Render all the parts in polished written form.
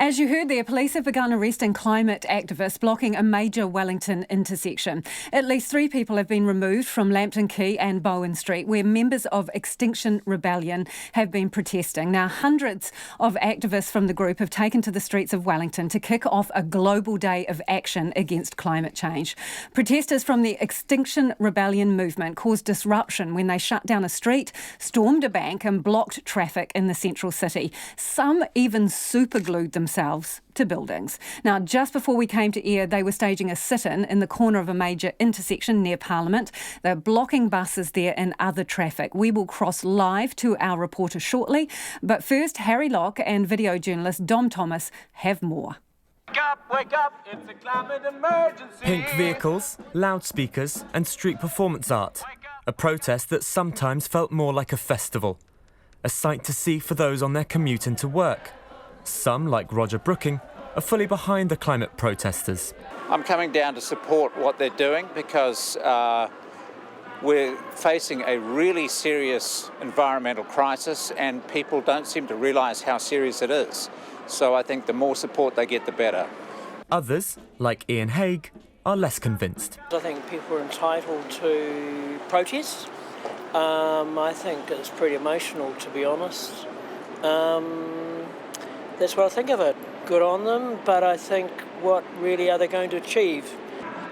As you heard there, police have begun arresting climate activists blocking a major Wellington intersection. At least 3 people have been removed from Lambton, Quay and Bowen Street, where members of Extinction Rebellion have been protesting. Now, hundreds of activists from the group have taken to the streets of Wellington to kick off a global day of action against climate change. Protesters from the Extinction Rebellion movement caused disruption when they shut down a street, stormed a bank and blocked traffic in the central city. Some even superglued themselves to buildings. Now, just before we came to air, they were staging a sit-in in the corner of a major intersection near Parliament. They're blocking buses there and other traffic. We will cross live to our reporter shortly. But first, Harry Locke and video journalist Dom Thomas have more. Wake up, it's a climate emergency. Pink vehicles, loudspeakers and street performance art. A protest that sometimes felt more like a festival. A sight to see for those on their commute into work. Some, like Roger Brooking, are fully behind the climate protesters. I'm coming down to support what they're doing because we're facing a really serious environmental crisis and people don't seem to realise how serious it is. So I think the more support they get, the better. Others, like Ian Haig, are less convinced. I think people are entitled to protest. I think it's pretty emotional, to be honest. That's what I think of it. Good on them, but I think what really are they going to achieve?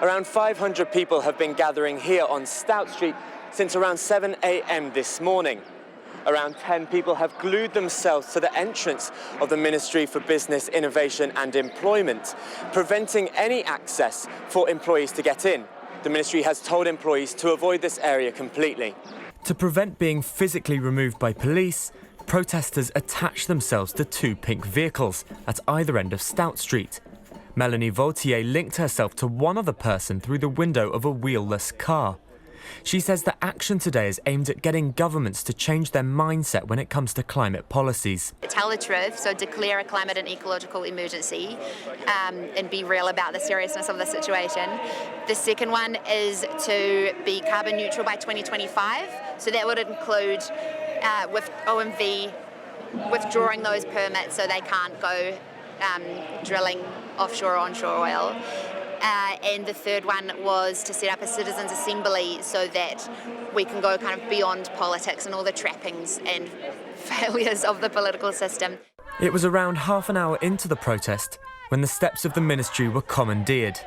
Around 500 people have been gathering here on Stout Street since around 7 a.m. this morning. Around 10 people have glued themselves to the entrance of the Ministry for Business, Innovation and Employment, preventing any access for employees to get in. The Ministry has told employees to avoid this area completely. To prevent being physically removed by police, protesters attached themselves to 2 pink vehicles at either end of Stout Street. Melanie Vautier linked herself to one other person through the window of a wheelless car. She says the action today is aimed at getting governments to change their mindset when it comes to climate policies. Tell the truth, so declare a climate and ecological emergency and be real about the seriousness of the situation. The second one is to be carbon neutral by 2025, so that would include with OMV withdrawing those permits so they can't go drilling offshore or onshore oil. And the third one was to set up a citizens' assembly so that we can go kind of beyond politics and all the trappings and failures of the political system. It was around half an hour into the protest when the steps of the ministry were commandeered.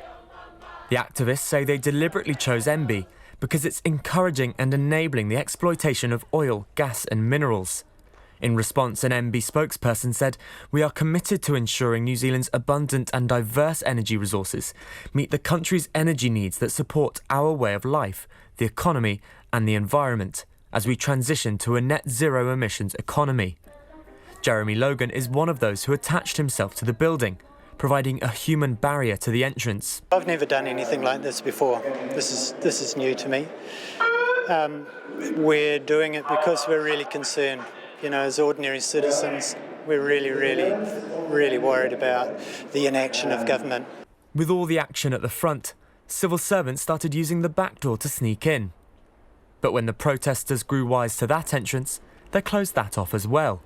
The activists say they deliberately chose MB because it's encouraging and enabling the exploitation of oil, gas and minerals. In response, an MB spokesperson said, "We are committed to ensuring New Zealand's abundant and diverse energy resources meet the country's energy needs that support our way of life, the economy and the environment as we transition to a net zero emissions economy." Jeremy Logan is one of those who attached himself to the building, providing a human barrier to the entrance. I've never done anything like this before. This is new to me. We're doing it because we're really concerned. You know, as ordinary citizens, we're really worried about the inaction of government. With all the action at the front, civil servants started using the back door to sneak in. But when the protesters grew wise to that entrance, they closed that off as well.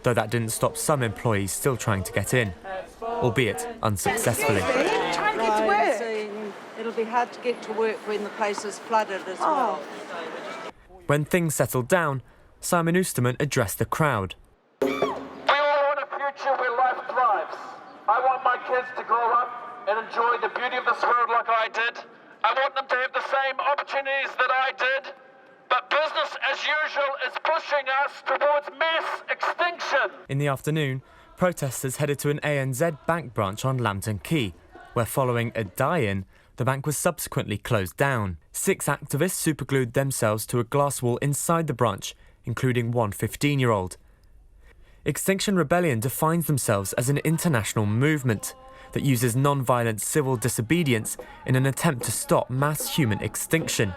Though that didn't stop some employees still trying to get in, albeit unsuccessfully. Try and get to work. It'll be hard to get to work when the place is flooded as well. When things settled down, Simon Oosterman addressed the crowd. We all want a future where life thrives. I want my kids to grow up and enjoy the beauty of this world like I did. I want them to have the same opportunities that I did. But business as usual is pushing us towards mass extinction. In the afternoon, protesters headed to an ANZ bank branch on Lambton Quay, where following a die-in, the bank was subsequently closed down. 6 activists superglued themselves to a glass wall inside the branch, including one 15-year-old. Extinction Rebellion defines themselves as an international movement that uses non-violent civil disobedience in an attempt to stop mass human extinction.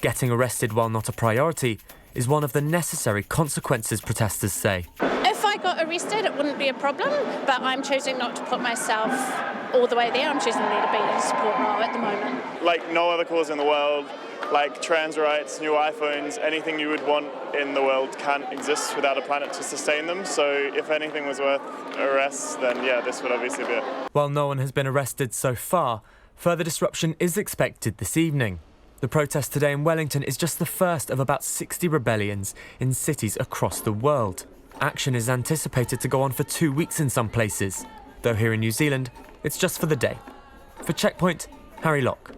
Getting arrested while not a priority is one of the necessary consequences, protesters say. If I I got arrested, it wouldn't be a problem, but I'm choosing not to put myself all the way there. I'm choosing there to be in a support role at the moment. Like no other cause in the world, like trans rights, new iPhones, anything you would want in the world can't exist without a planet to sustain them. So if anything was worth arrest, then yeah, this would obviously be it. While no one has been arrested so far, further disruption is expected this evening. The protest today in Wellington is just the first of about 60 rebellions in cities across the world. Action is anticipated to go on for 2 weeks in some places, though here in New Zealand, it's just for the day. For Checkpoint, Harry Locke.